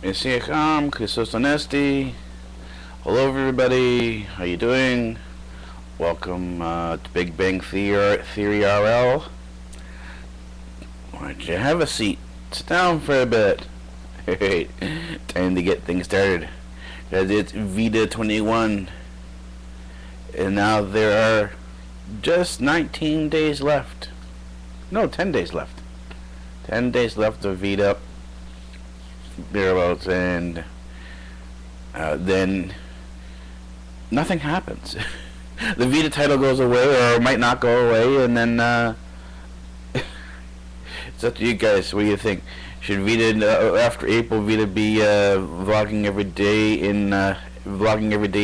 Christos Honesty. Hello everybody, how you doing? Welcome to Big Bang Theory RL. Why don't you have a seat? Sit down for a bit. Hey, time to get things started. Because it's VEDA21. And now there are just 19 days left. No, 10 days left. 10 days left of VEDA. Thereabouts, and then nothing happens. The VEDA title goes away, or might not go away, and then it's up to you guys. What do you think? Should VEDA after April VEDA be vlogging every day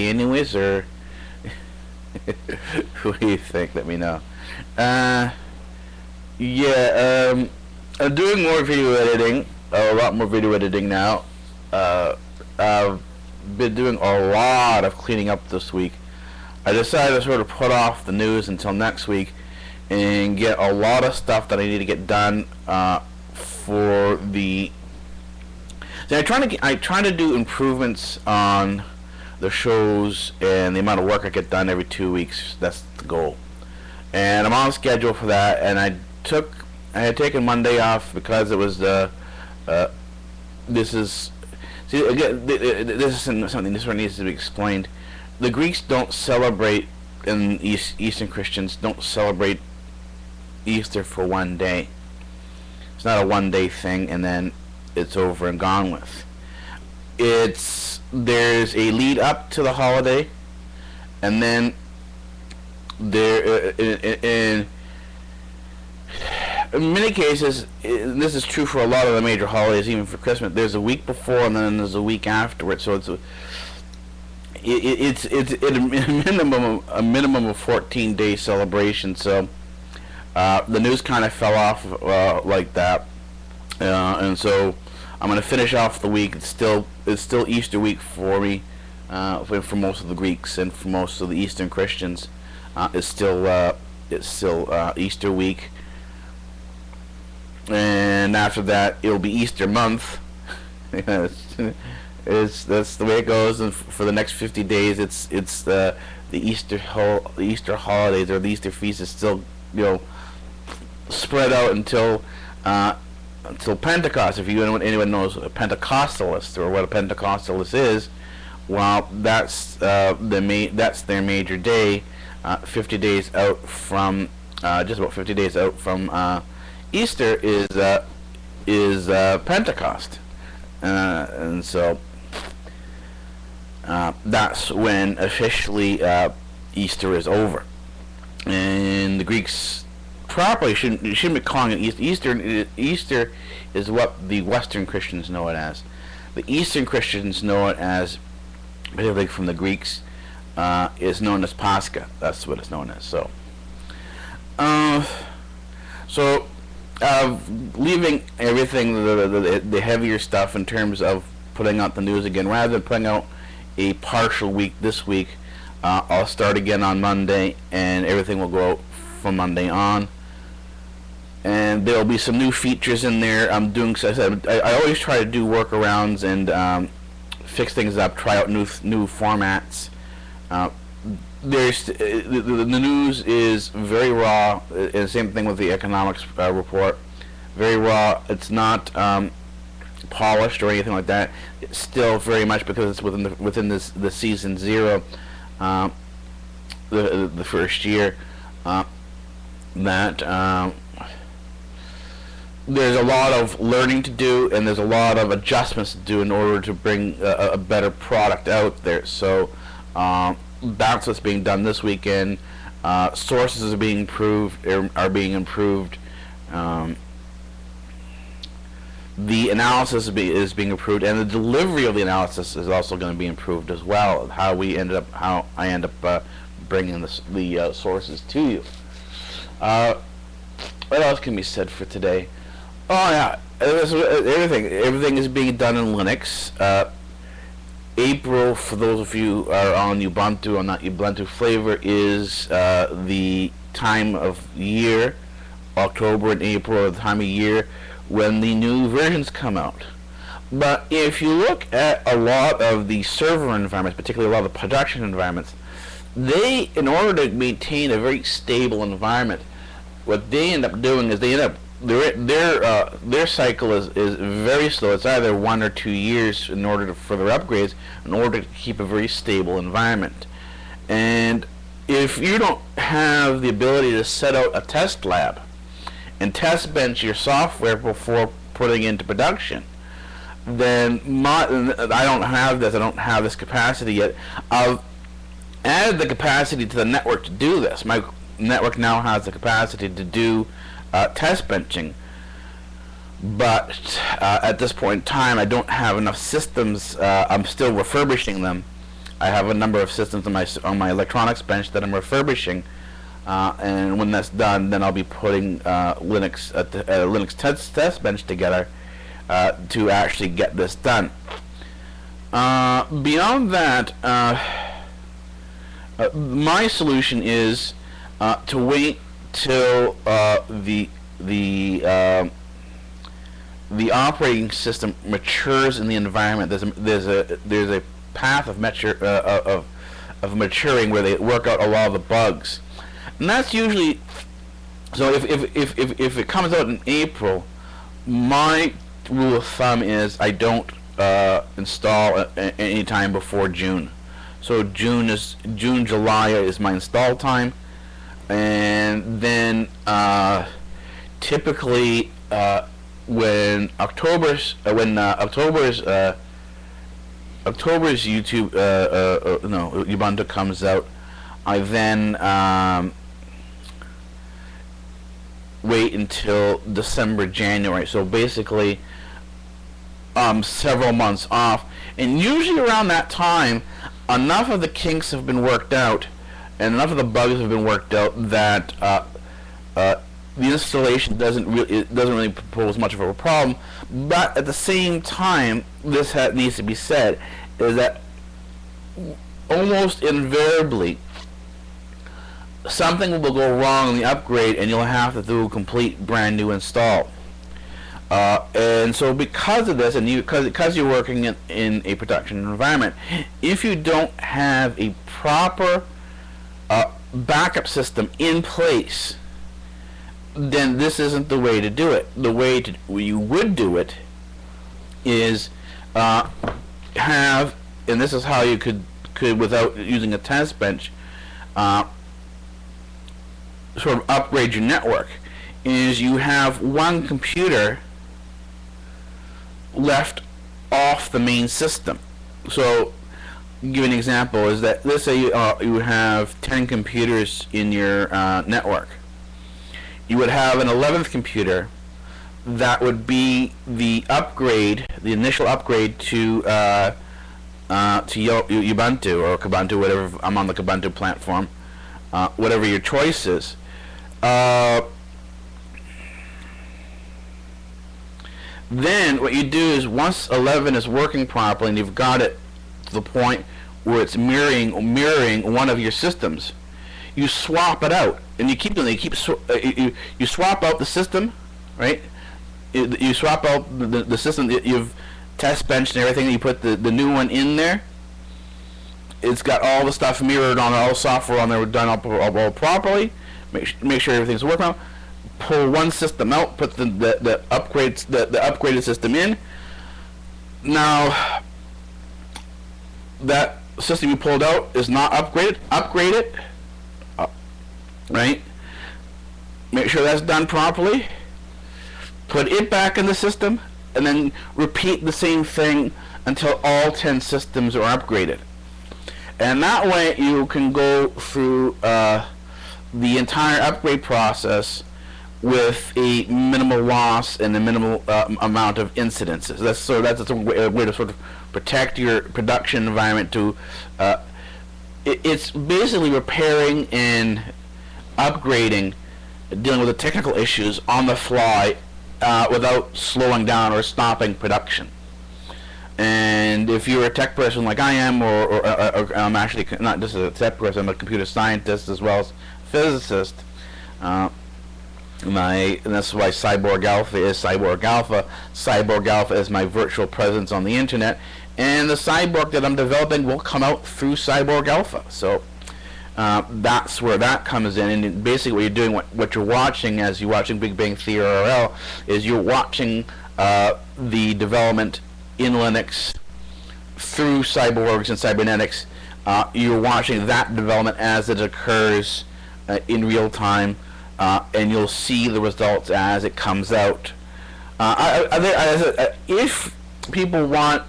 anyways, or what do you think? Let me know. Yeah, I'm doing more video editing. A lot more video editing now. I've been doing a lot of cleaning up this week. I decided to sort of put off the news until next week and get a lot of stuff that I need to get done for the. So I try to do improvements on the shows and the amount of work I get done every 2 weeks. That's the goal, and I'm on schedule for that. And I had taken Monday off because it was the. This is, see, again, this is something this one needs to be explained. The Greeks don't celebrate, and Eastern Christians don't celebrate Easter for one day. It's not a one-day thing, and then it's over and gone with. There's a lead up to the holiday, and then in many cases, this is true for a lot of the major holidays, even for Christmas. There's a week before, and then there's a week afterwards. So it's a minimum of 14-day celebration. So the news kind of fell off like that, and so I'm going to finish off the week. It's still Easter week for me, for most of the Greeks and for most of the Eastern Christians. It's still Easter week. And after that, it'll be Easter month. That's the way it goes. And for the next 50 days, it's the Easter holidays, or the Easter feast is still spread out until Pentecost. If anyone knows a Pentecostalist or what a Pentecostalist is, well, that's their major day. 50 days out from just about 50 days out from. Easter is Pentecost, and so that's when officially Easter is over. And the Greeks properly shouldn't be calling it Easter. Easter is what the Western Christians know it as. The Eastern Christians know it as, particularly from the Greeks, is known as Pascha. That's what it's known as. So. Leaving everything, the heavier stuff in terms of putting out the news again, rather than putting out a partial week this week, I'll start again on Monday, and everything will go out from Monday on. And there'll be some new features in there. I'm doing, I always try to do workarounds and fix things up, try out new formats. The news is very raw, and same thing with the economics report. Very raw. It's not polished or anything like that. It's still very much, because it's within the season zero, the first year. That there's a lot of learning to do, and there's a lot of adjustments to do in order to bring a better product out there. So. That's what's being done this weekend. Sources are being improved. The analysis is being improved, and the delivery of the analysis is also going to be improved as well. How I end up bringing the sources to you. What else can be said for today? Oh yeah, everything is being done in Linux. April, for those of you who are on Ubuntu or not Ubuntu flavor, is the time of year. October and April are the time of year when the new versions come out. But if you look at a lot of the server environments, particularly a lot of the production environments, they, in order to maintain a very stable environment, what they end up doing is they end up their cycle is very slow. It's either 1 or 2 years in order for their upgrades, in order to keep a very stable environment. And if you don't have the ability to set out a test lab and test bench your software before putting it into production, then I don't have this. I don't have this capacity yet. I've added the capacity to the network to do this. My network now has the capacity to do test benching, but at this point in time, I don't have enough systems. I'm still refurbishing them. I have a number of systems on my electronics bench that I'm refurbishing, and when that's done, then I'll be putting Linux test bench together to actually get this done. Beyond that, my solution is to wait till the operating system matures in the environment. There's a path of maturing where they work out a lot of the bugs, and that's usually so. If it comes out in April, my rule of thumb is I don't install any time before June. So June, July is my install time, and then typically when October's YouTube Ubuntu comes out, I then wait until December, January. So basically several months off, and usually around that time enough of the kinks have been worked out and enough of the bugs have been worked out that the installation doesn't really pose much of a problem. But at the same time, this needs to be said, is that almost invariably something will go wrong in the upgrade and you'll have to do a complete brand new install. And so because of this, and because you're working in a production environment, if you don't have a proper backup system in place, then this isn't the way to do it. The way you would do it is have, and this is how you could without using a test bench, sort of upgrade your network, is you have one computer left off the main system. So, give you an example, is that let's say you have 10 computers in your network. You would have an 11th computer that would be the upgrade, the initial upgrade to Ubuntu or Kubuntu, whatever. I'm on the Kubuntu platform, whatever your choice is. Then what you do is, once 11 is working properly and you've got it to the point where it's mirroring one of your systems, you swap it out, and you keep doing it. You swap out the system, right? You swap out the system that you've test benched and everything, and you put the new one in there. It's got all the stuff mirrored on it, all the software on there done all properly. Make sure everything's working out. Pull one system out, put the upgraded system in. Now that system you pulled out is not upgraded. Upgrade it, right? Make sure that's done properly. Put it back in the system, and then repeat the same thing until all 10 systems are upgraded. And that way you can go through the entire upgrade process with a minimal loss and a minimal amount of incidences. That's a way to sort of protect your production environment. It's basically repairing and upgrading, dealing with the technical issues on the fly without slowing down or stopping production. And if you're a tech person like I am, or I'm actually not just a tech person, I'm a computer scientist as well as physicist, And that's why Cyborg Alpha is Cyborg Alpha. Cyborg Alpha is my virtual presence on the internet, and the cyborg that I'm developing will come out through Cyborg Alpha. So that's where that comes in. And basically, what you're doing, what you're watching as you're watching Big Bang Theory RL, is you're watching the development in Linux through cyborgs and cybernetics. You're watching that development as it occurs in real time. And you'll see the results as it comes out. If people want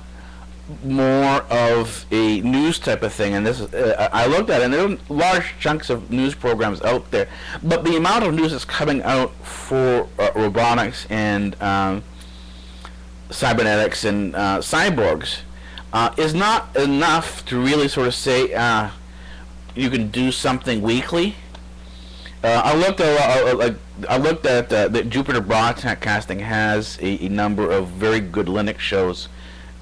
more of a news type of thing, and this is, I looked at it, and there are large chunks of news programs out there, but the amount of news that's coming out for robotics and cybernetics and cyborgs is not enough to really sort of say you can do something weekly. I looked at that Jupiter Broadcasting has a number of very good Linux shows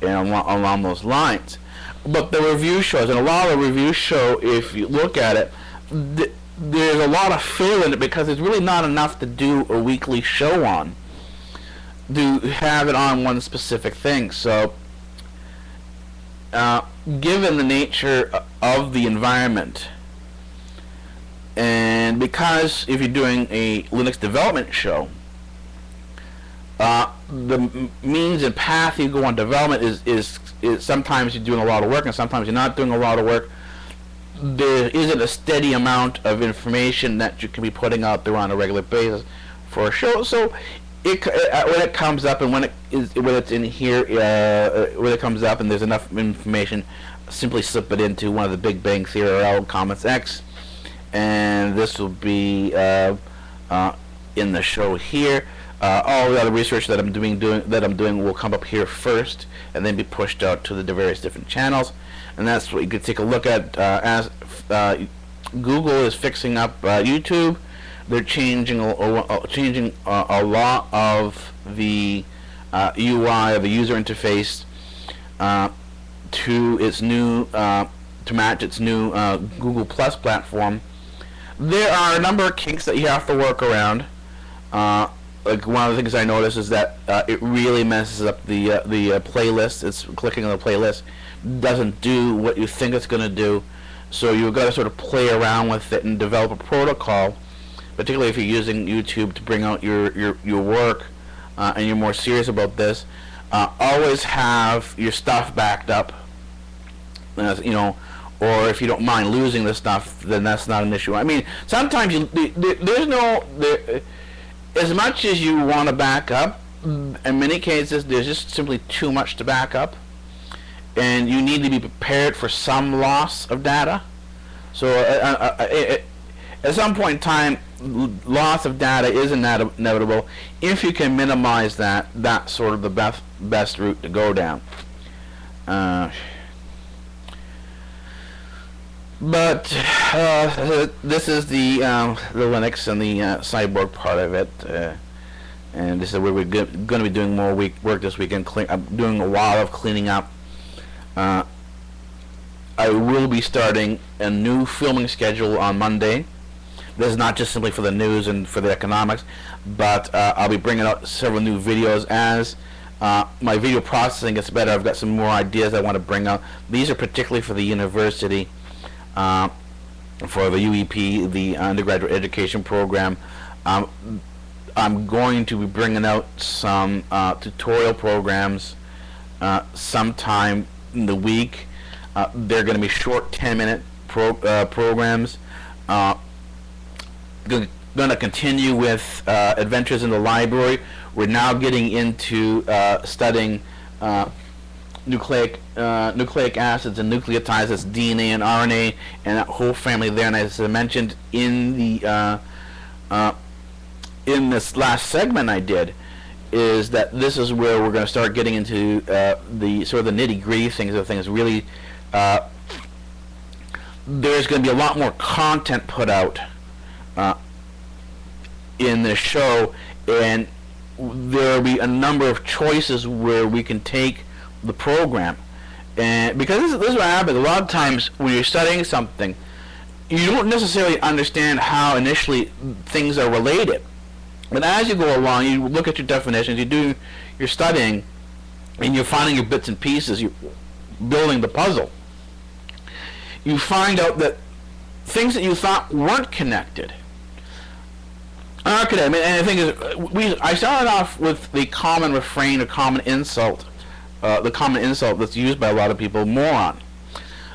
along those lines, but the review shows, and a lot of the reviews show, if you look at it, there's a lot of filler in it because there's really not enough to do a weekly show on, to have it on one specific thing. So given the nature of the environment, and because if you're doing a Linux development show, the means and path you go on development is sometimes you're doing a lot of work and sometimes you're not doing a lot of work. There isn't a steady amount of information that you can be putting out there on a regular basis for a show. So when it comes up and when it's in here, when it comes up and there's enough information, simply slip it into one of the Big Bang Theory RL Comments X. And this will be in the show here. All the other research that I'm doing will come up here first, and then be pushed out to the various different channels. And that's what you could take a look at as Google is fixing up YouTube. They're changing a lot of the UI, of the user interface, to its new to match its new Google Plus platform. There are a number of kinks that you have to work around. Like one of the things I noticed is that it really messes up the playlist. It's clicking on the playlist doesn't do what you think it's going to do. So you've got to sort of play around with it and develop a protocol, particularly if you're using YouTube to bring out your work and you're more serious about this. Always have your stuff backed up. You know. Or if you don't mind losing the stuff, then that's not an issue. I mean, sometimes as much as you want to back up, in many cases there's just simply too much to back up, and you need to be prepared for some loss of data. So at some point in time, loss of data is inevitable. If you can minimize that, that's sort of the best route to go down. But this is the Linux and the cyborg part of it, and this is where we're going to be doing more work this weekend. I'm doing a lot of cleaning up. I will be starting a new filming schedule on Monday. This is not just simply for the news and for the economics, but I'll be bringing out several new videos as my video processing gets better. I've got some more ideas I want to bring out. These are particularly for the university. For the UEP, the undergraduate education program. I'm going to be bringing out some tutorial programs sometime in the week. They're going to be short 10-minute programs. Going to continue with Adventures in the Library. We're now getting into studying nucleic acids and nucleotides, that's DNA and RNA and that whole family there. And as I mentioned in the in this last segment I did, is that this is where we're going to start getting into the sort of the nitty-gritty things. Really, there's going to be a lot more content put out in this show, and there will be a number of choices where we can take the program. And because this is what happens a lot of times when you're studying something, you don't necessarily understand how initially things are related. But as you go along, you look at your definitions, you're studying, and you're finding your bits and pieces, you're building the puzzle. You find out that things that you thought weren't connected are connected. I mean, and the thing is, I started off with the common refrain or common insult, the common insult that's used by a lot of people, moron.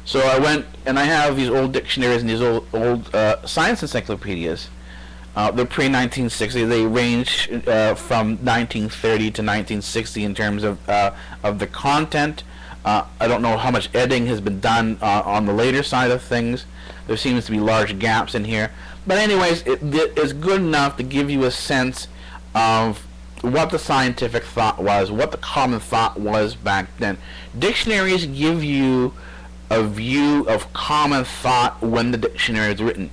So I went and I have these old dictionaries and these old science encyclopedias. They're pre-1960. They range from 1930 to 1960 in terms of the content. I don't know how much editing has been done on the later side of things. There seems to be large gaps in here. But anyways, it's good enough to give you a sense of what the scientific thought was, what the common thought was back then. Dictionaries give you a view of common thought when the dictionary is written.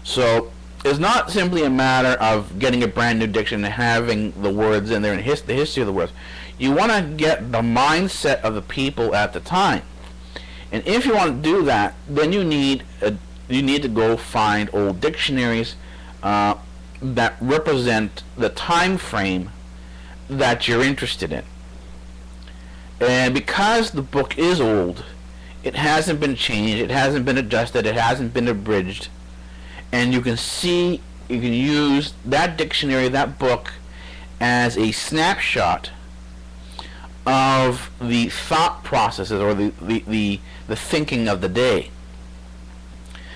So it's not simply a matter of getting a brand new dictionary and having the words in there and the history of the words. You want to get the mindset of the people at the time. And if you want to do that, then you need to go find old dictionaries that represent the time frame that you're interested in. And because the book is old, it hasn't been changed, it hasn't been adjusted, it hasn't been abridged, and you can use that dictionary, that book, as a snapshot of the thought processes or the thinking of the day.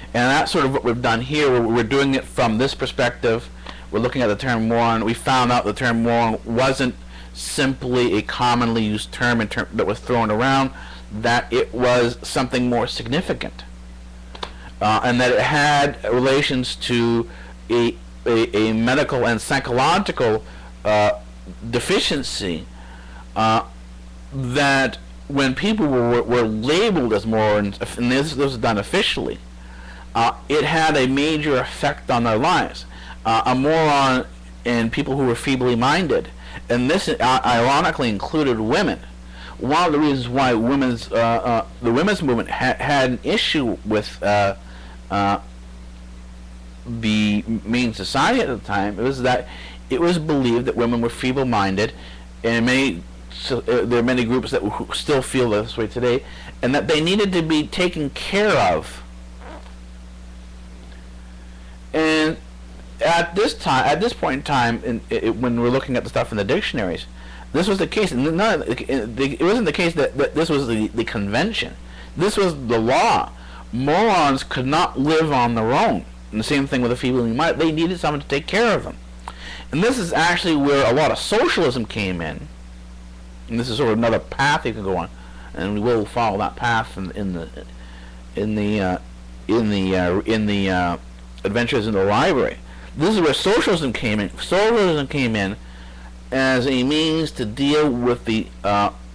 And that's sort of what we've done here. We're doing it from this perspective. We're looking at the term moron. We found out the term moron wasn't simply a commonly used term that was thrown around, that it was something more significant, and that it had relations to a medical and psychological deficiency, that when people were labeled as morons, and this was done officially, it had a major effect on their lives. A moron and people who were feebly minded, and this ironically included women. One of the reasons why the women's movement had an issue with the main society at the time was that it was believed that women were feeble-minded, and there are many groups that still feel this way today, and that they needed to be taken care of. And at this point in time, when we're looking at the stuff in the dictionaries, this was the case. It wasn't the case that this was the convention. This was the law. Morons could not live on their own. And the same thing with the feebly minded. They needed someone to take care of them. And this is actually where a lot of socialism came in. And this is sort of another path you can go on, and we will follow that path in the Adventures in the Library. This is where socialism came in. Socialism came in as a means to deal with the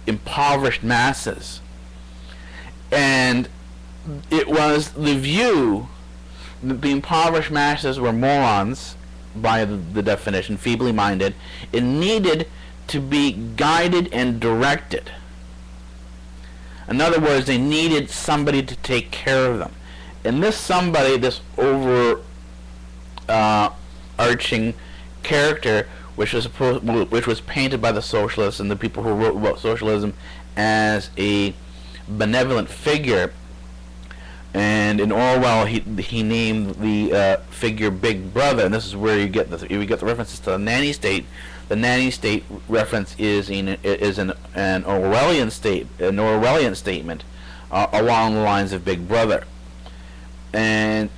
impoverished masses. And it was the view that the impoverished masses were morons, by the definition, feebly minded, and needed to be guided and directed. In other words, they needed somebody to take care of them. And this somebody, this overarching character, which was painted by the socialists and the people who wrote about socialism as a benevolent figure. And in Orwell, he named the figure Big Brother, and this is where you get the references to the nanny state. The nanny state reference is an Orwellian statement along the lines of Big Brother. And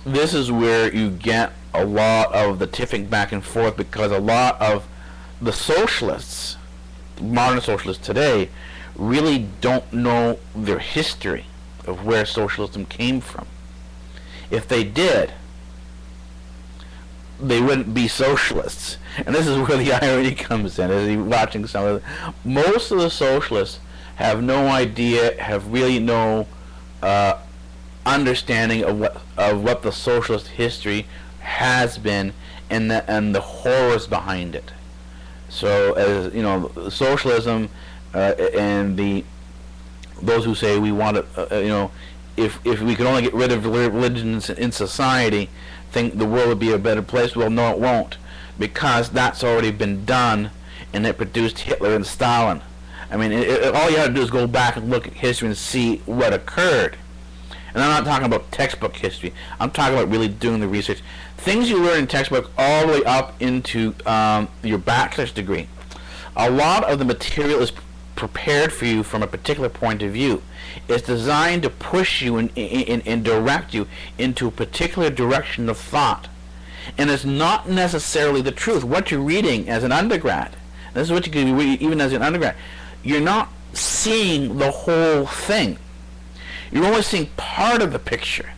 this is where you get a lot of the tipping back and forth, because a lot of the socialists, modern socialists today, really don't know their history of where socialism came from. If they did, they wouldn't be socialists. And this is where the irony comes in, as you're watching some of most of the socialists have no idea, have really no understanding of what the socialist history has been, and the horrors behind it. So, as you know, socialism and those who say we want to, if we could only get rid of religion in society, think the world would be a better place. Well, no, it won't. because that's already been done, and it produced Hitler and Stalin. I mean, all you have to do is go back and look at history and see what occurred. And I'm not talking about textbook history. I'm talking about really doing the research. Things you learn in textbook all the way up into your bachelor's degree. A lot of the material is prepared for you from a particular point of view. It's designed to push you and direct you into a particular direction of thought. And it's not necessarily the truth. What you're reading as an undergrad, this is what you can read even as an undergrad, you're not seeing the whole thing. You're only seeing part of the picture.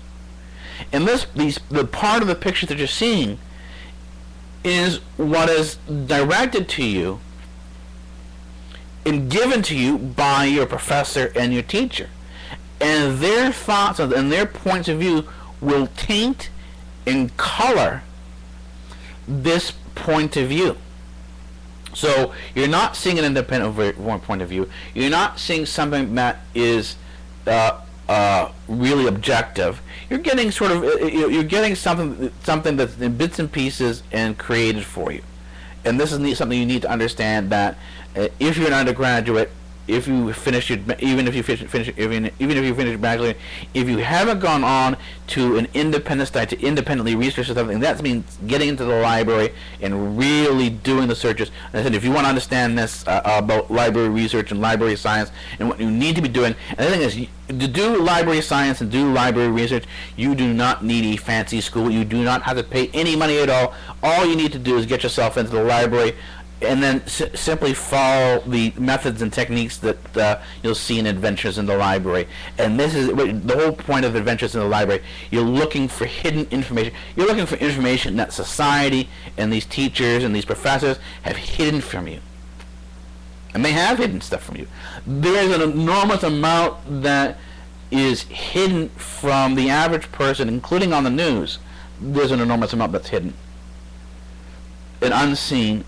And the part of the picture that you're seeing is what is directed to you and given to you by your professor and your teacher. And their thoughts and their points of view will taint and color this point of view. So you're not seeing an independent point of view. You're not seeing something that is really objective. You're getting something that's in bits and pieces and created for you. And this is something you need to understand, that if you're an undergraduate, if you finish even if you finish bachelor, if you haven't gone on to an independent study to independently research something, that means getting into the library and really doing the searches. And I said, if you want to understand this about library research and library science and what you need to be doing, and the thing is, to do library science and do library research, you do not need a fancy school. You do not have to pay any money at all. All you need to do is get yourself into the library, and then simply follow the methods and techniques that you'll see in Adventures in the Library. And this is the whole point of Adventures in the Library. You're looking for hidden information. You're looking for information that society and these teachers and these professors have hidden from you. And they have hidden stuff from you. There is an enormous amount that is hidden from the average person, including on the news. There's an enormous amount that's hidden and unseen,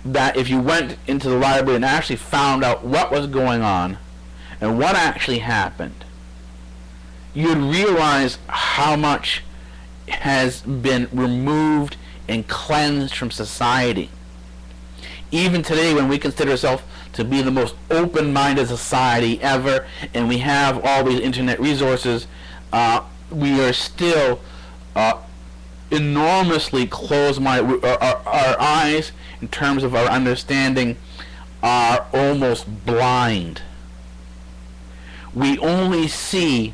that if you went into the library and actually found out what was going on and what actually happened, you'd realize how much has been removed and cleansed from society. Even today, when we consider ourselves to be the most open-minded society ever, and we have all these internet resources, we are still enormously closed-minded. Our eyes, in terms of our understanding, are almost blind. We only see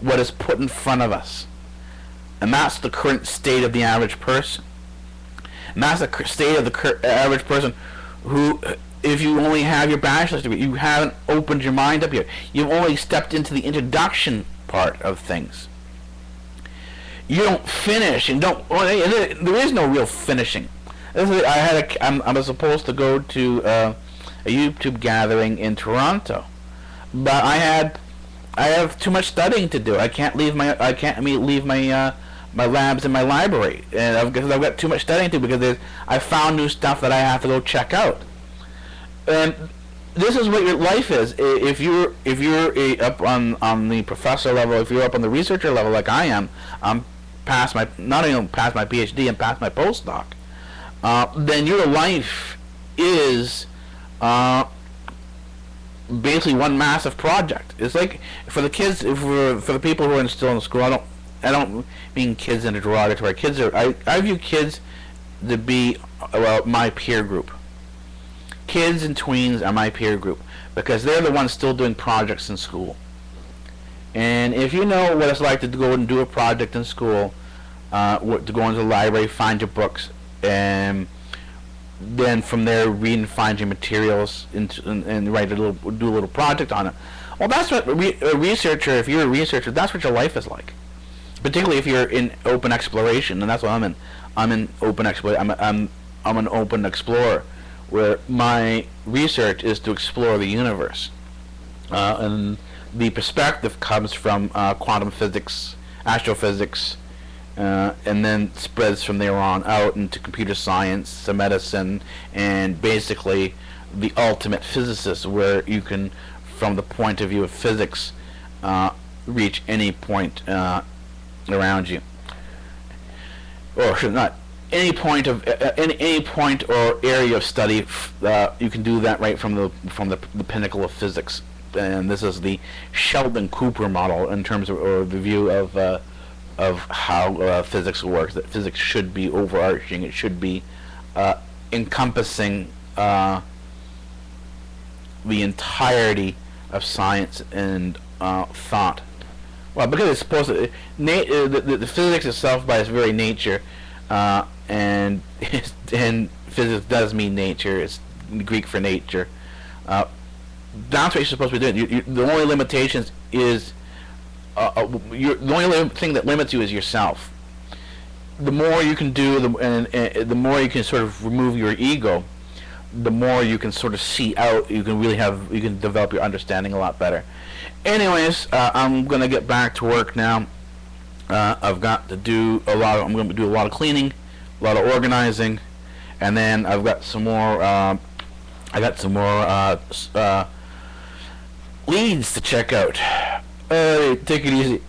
what is put in front of us. And that's the current state of the average person. And that's the state of the average person who, if you only have your bachelor's degree, you haven't opened your mind up yet. You've only stepped into the introduction part of things. You don't finish, and there is no real finishing. I was supposed to go to a YouTube gathering in Toronto, but I have too much studying to do. I can't leave my my labs in my library, and because I've got too much studying to do, because I found new stuff that I have to go check out. And this is what your life is. If you're up on the professor level, if you're up on the researcher level like I am, I'm not only past my PhD and past my postdoc. Then your life is basically one massive project. It's like for the kids, for the people who are still in school. I don't mean kids in a derogatory. I view kids to be my peer group. Kids and tweens are my peer group because they're the ones still doing projects in school. And if you know what it's like to go and do a project in school, to go into the library, find your books, and then from there read and find your materials and do a little project on it. Well, that's what a researcher. If you're a researcher, that's what your life is like. Particularly if you're in open exploration, and that's what I'm in. I'm in open exploration. I'm an open explorer, where my research is to explore the universe, and the perspective comes from quantum physics, astrophysics, and then spreads from there on out into computer science, to medicine, and basically the ultimate physicist, where you can, from the point of view of physics, reach any point around you. Or should not any point of any point or area of study, you can do that right from the pinnacle of physics. And this is the Sheldon Cooper model in terms of, or the view of how physics works. That physics should be overarching. It should be encompassing the entirety of science and thought. Well, because it's supposed to, the physics itself by its very nature, and physics does mean nature. It's Greek for nature. That's what you're supposed to be doing. The only limitations is the only thing that limits you is yourself. The more you can do, the more you can sort of remove your ego, the more you can sort of see out. You can develop your understanding a lot better. Anyways, I'm gonna get back to work now. I've got to do I'm going to do a lot of cleaning, a lot of organizing, and then I've got some more. Leads to check out. Take it easy.